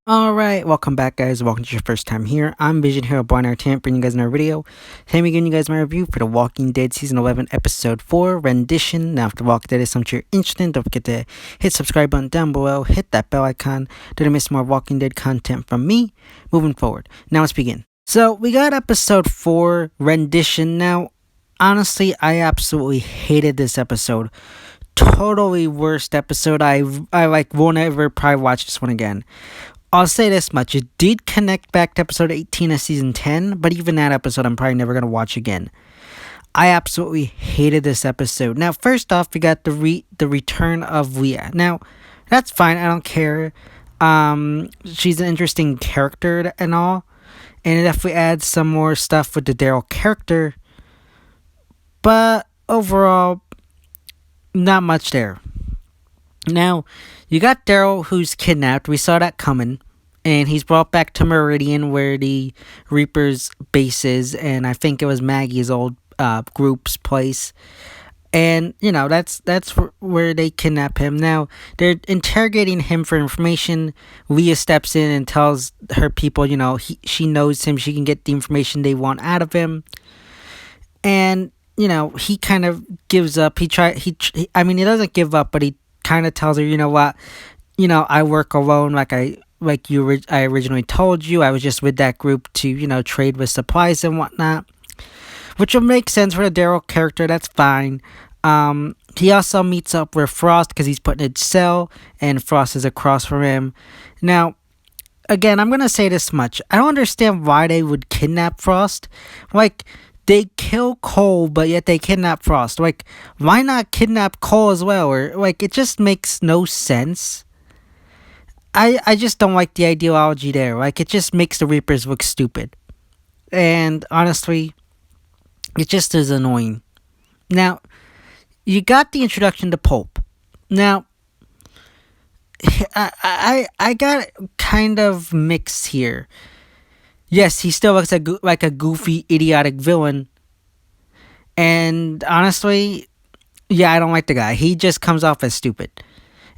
Alright, welcome back guys, welcome to your first time here. I'm Vision Hero Boy Entertainment, bringing you guys another video. Today I'm giving you guys my review for The Walking Dead Season 11 Episode 4, Rendition. Now if The Walking Dead is something you're interested in, don't forget to hit subscribe button down below, hit that bell icon, to miss more Walking Dead content from me, moving forward. Now let's begin. So, we got Episode 4, Rendition. Now, honestly, I absolutely hated this episode. Totally worst episode. I won't ever probably watch this one again. I'll say this much, it did connect back to episode 18 of season 10, but even that episode I'm probably never going to watch again. I absolutely hated this episode. Now, first off, we got the return of Leah. Now, that's fine, I don't care. She's an interesting character and all, and it definitely adds some more stuff with the Daryl character, but overall, not much there. Now, you got Daryl who's kidnapped. We saw that coming. And he's brought back to Meridian where the Reaper's base is. And I think it was Maggie's old group's place. And, you know, that's where they kidnap him. Now, they're interrogating him for information. Leah steps in and tells her people, you know, she knows him. She can get the information they want out of him. And, you know, he kind of gives up. He doesn't give up, but he kind of tells her, you know what, you know, I work alone I originally told you. I was just with that group to, you know, trade with supplies and whatnot, which will make sense for the Daryl character. That's fine. He also meets up with Frost because he's put in a cell and Frost is across from him. Now, again, I'm gonna say this much, I don't understand why they would kidnap Frost. Like, they kill Cole, but yet they kidnap Frost. Like, why not kidnap Cole as well? Or, like, it just makes no sense. I just don't like the ideology there. Like, it just makes the Reapers look stupid. And, honestly, it just is annoying. Now, you got the introduction to Pope. Now, I got kind of mixed here. Yes, he still looks like a goofy, idiotic villain. And honestly, yeah, I don't like the guy. He just comes off as stupid.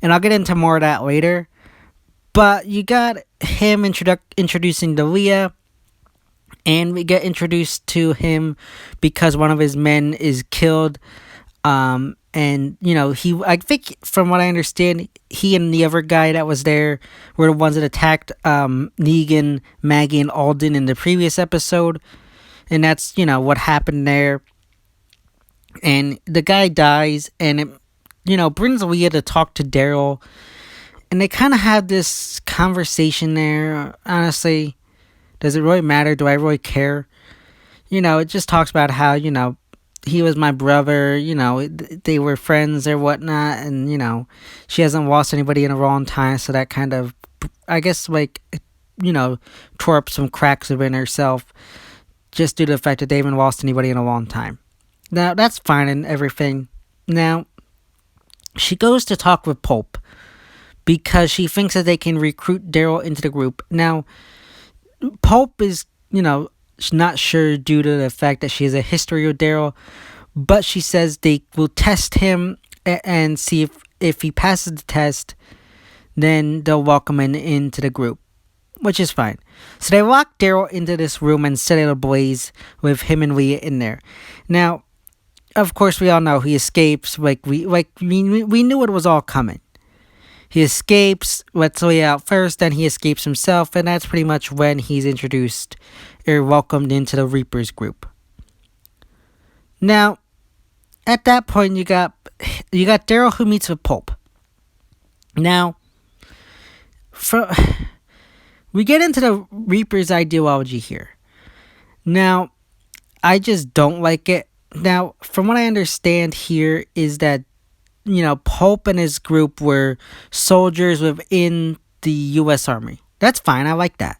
And I'll get into more of that later. But you got him introducing to Leah. And we get introduced to him because one of his men is killed. And, you know, I think from what I understand, he and the other guy that was there were the ones that attacked Negan, Maggie, and Alden in the previous episode. And that's, you know, what happened there. And the guy dies, and it, you know, brings Leah to talk to Daryl. And they kind of have this conversation there. Honestly, does it really matter? Do I really care? You know, it just talks about how, you know, he was my brother, you know, they were friends or whatnot, and, you know, she hasn't lost anybody in a long time, so that kind of, I guess, like, you know, tore up some cracks within herself, just due to the fact that they haven't lost anybody in a long time. Now, that's fine and everything. Now, she goes to talk with Pope, because she thinks that they can recruit Daryl into the group. Now, Pope is, you know, not sure due to the fact that she has a history with Daryl, but she says they will test him and see if he passes the test, then they'll welcome him into the group, which is fine. So they lock Daryl into this room and set it ablaze with him and Leah in there. Now, of course, we all know he escapes. We knew it was all coming. He escapes, lets Leah out first, then he escapes himself, and that's pretty much when he's introduced or welcomed into the Reapers group. Now, at that point, you got Daryl who meets with Pope. Now, we get into the Reapers ideology here. Now, I just don't like it. Now, from what I understand here is that, you know, Pope and his group were soldiers within the U.S. Army. That's fine. I like that.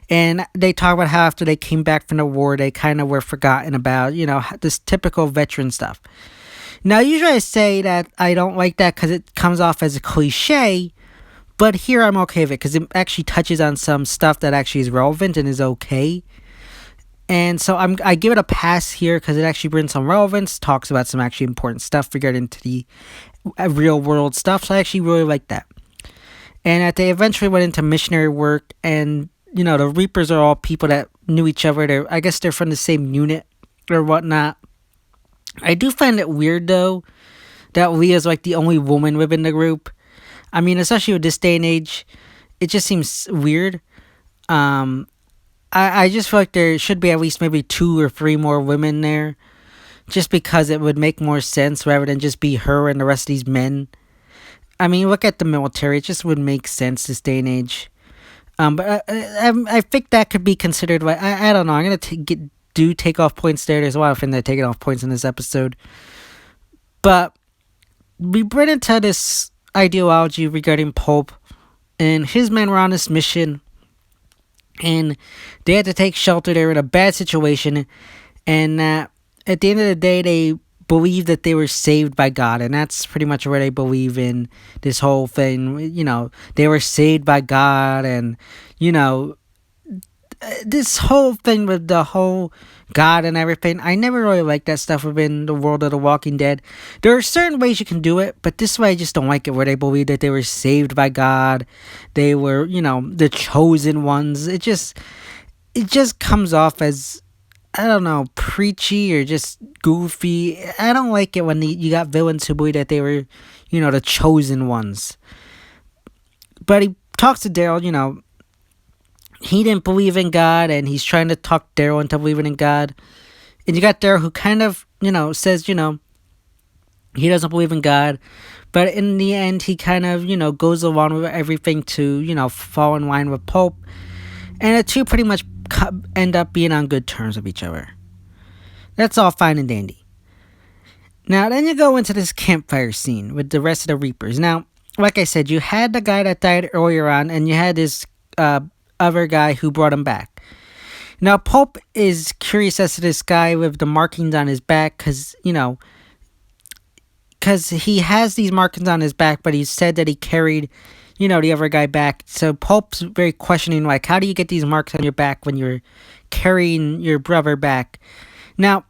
And they talk about how after they came back from the war, they kind of were forgotten about, you know, this typical veteran stuff. Now, usually I say that I don't like that because it comes off as a cliche, but here I'm okay with it because it actually touches on some stuff that actually is relevant and is okay. And so I give it a pass here because it actually brings some relevance, talks about some actually important stuff regarding to the real world stuff. So I actually really like that. And that they eventually went into missionary work, and the Reapers are all people that knew each other. I guess they're from the same unit or whatnot. I do find it weird though that Leah's like the only woman within the group. I mean, especially with this day and age, it just seems weird. I just feel like there should be at least maybe 2 or 3 more women there, just because it would make more sense rather than just be her and the rest of these men. I mean, look at the military; it just would make sense this day and age. But I think that could be considered. Like I don't know. I'm gonna take off points there. There's a lot of things that are taking off points in this episode, but we bring into this ideology regarding Pope, and his men were on this mission, and they had to take shelter. They were in a bad situation, and at the end of the day, they believe that they were saved by God, and that's pretty much where they believe in this whole thing. They were saved by God, and this whole thing with the whole God and everything. I never really liked that stuff within the world of The Walking Dead. There are certain ways you can do it, but this way I just don't like it, where they believe that they were saved by God. They were, the chosen ones. It just comes off as, I don't know, preachy or just goofy. I don't like it when you got villains who believe that they were, the chosen ones. But he talks to Daryl, he didn't believe in God, and he's trying to talk Daryl into believing in God. And you got Daryl who kind of, says, he doesn't believe in God. But in the end, he kind of, goes along with everything to, fall in line with Pope. And the two pretty much end up being on good terms with each other. That's all fine and dandy. Now, then you go into this campfire scene with the rest of the Reapers. Now, like I said, you had the guy that died earlier on, and you had this other guy who brought him back. Now, Pope is curious as to this guy with the markings on his back, because he has these markings on his back, but he said that he carried, the other guy back. So Pope's very questioning, like, how do you get these marks on your back when you're carrying your brother back? Now,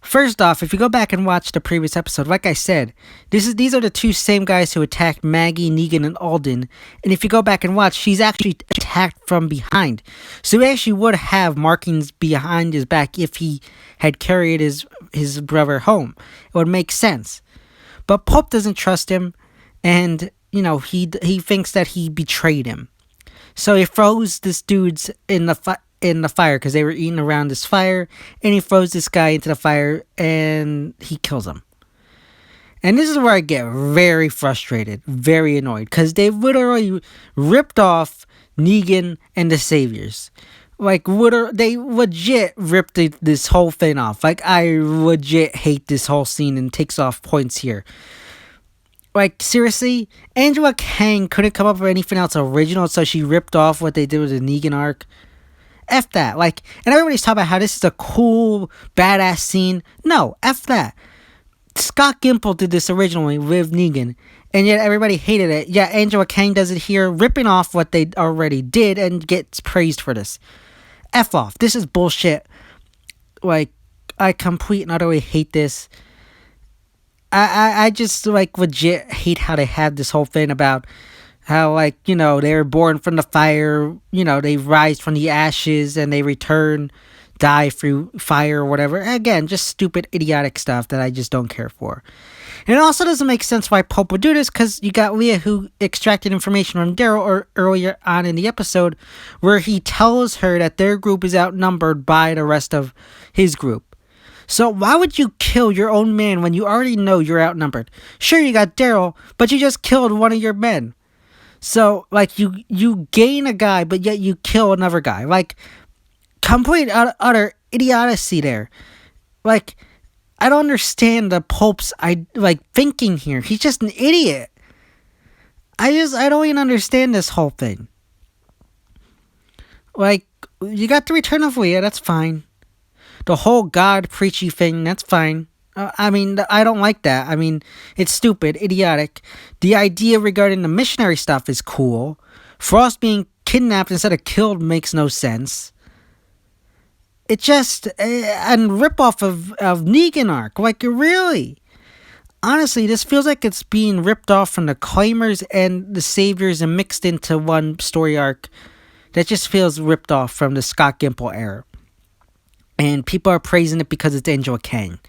first off, if you go back and watch the previous episode, like I said, these are the two same guys who attacked Maggie, Negan, and Alden. And if you go back and watch, she's actually attacked from behind. So he actually would have markings behind his back if he had carried his brother home. It would make sense. But Pope doesn't trust him, and he thinks that he betrayed him. So he throws this dude's in the fire, because they were eating around this fire, and he throws this guy into the fire, and he kills him. And this is where I get very frustrated, very annoyed, because they literally ripped off Negan and the Saviors. Like, they legit ripped this whole thing off. Like, I legit hate this whole scene, and takes off points here. Like, seriously? Angela Kang couldn't come up with anything else original, so she ripped off what they did with the Negan arc. F that. Like, and everybody's talking about how this is a cool, badass scene. No, F that. Scott Gimple did this originally with Negan, and yet everybody hated it. Yeah, Angela Kang does it here, ripping off what they already did, and gets praised for this. F off. This is bullshit. Like, I complete and utterly hate this. I just, like, legit hate how they had this whole thing about how, like, they were born from the fire, they rise from the ashes, and they return, die through fire or whatever. Again, just stupid, idiotic stuff that I just don't care for. And it also doesn't make sense why Pope would do this, because you got Leah, who extracted information from Daryl earlier on in the episode, where he tells her that their group is outnumbered by the rest of his group. So why would you kill your own man when you already know you're outnumbered? Sure, you got Daryl, but you just killed one of your men. So, like, you gain a guy, but yet you kill another guy. Like, complete utter idiocy there. Like, I don't understand the Pope's thinking here. He's just an idiot. I don't even understand this whole thing. Like, you got the return of Leah, that's fine. The whole God preachy thing, that's fine. I don't like that. I mean, it's stupid, idiotic. The idea regarding the missionary stuff is cool. Frost being kidnapped instead of killed makes no sense. It's just a ripoff of Negan arc. Like, really? Honestly, this feels like it's being ripped off from the Claimers and the Saviors and mixed into one story arc that just feels ripped off from the Scott Gimple era. And people are praising it because it's Angela Kang.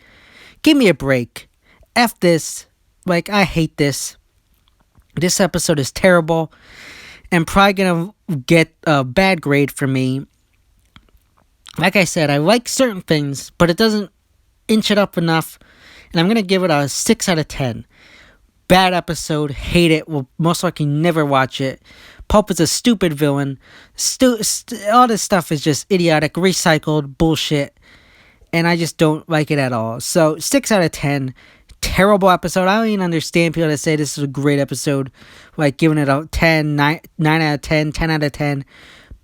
Give me a break. F this. Like, I hate this. This episode is terrible and probably gonna get a bad grade from me. Like I said, I like certain things, but it doesn't inch it up enough. And I'm going to give it a 6 out of 10. Bad episode. Hate it. Will most likely never watch it. Pulp is a stupid villain. All this stuff is just idiotic, recycled bullshit. And I just don't like it at all. So, 6 out of 10. Terrible episode. I don't even understand people that say this is a great episode. Like, giving it a 10, 9 out of 10, 10 out of 10.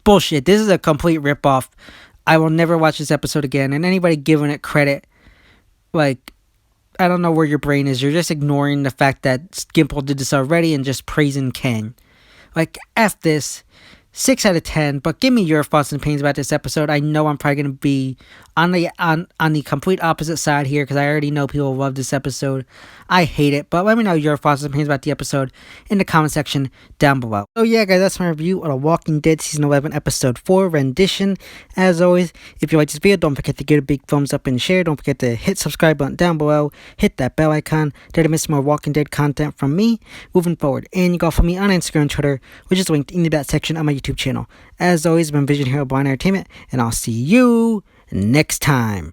Bullshit. This is a complete ripoff. I will never watch this episode again. And anybody giving it credit, like, I don't know where your brain is. You're just ignoring the fact that Gimple did this already and just praising Kang. Like, F this. 6 out of 10. But give me your thoughts and opinions about this episode. I know I'm probably going to be on the complete opposite side here because I already know people love this episode. I hate it. But let me know your thoughts and opinions about the episode in the comment section down below. So yeah, guys, that's my review of The Walking Dead Season 11, Episode 4, Rendition. As always, if you like this video, don't forget to give it a big thumbs up and share. Don't forget to hit subscribe button down below. Hit that bell icon to miss more Walking Dead content from me moving forward. And you can follow me on Instagram and Twitter, which is linked in the that section on my YouTube channel. As always, I've been Vision Hero Blind Entertainment, and I'll see you next time.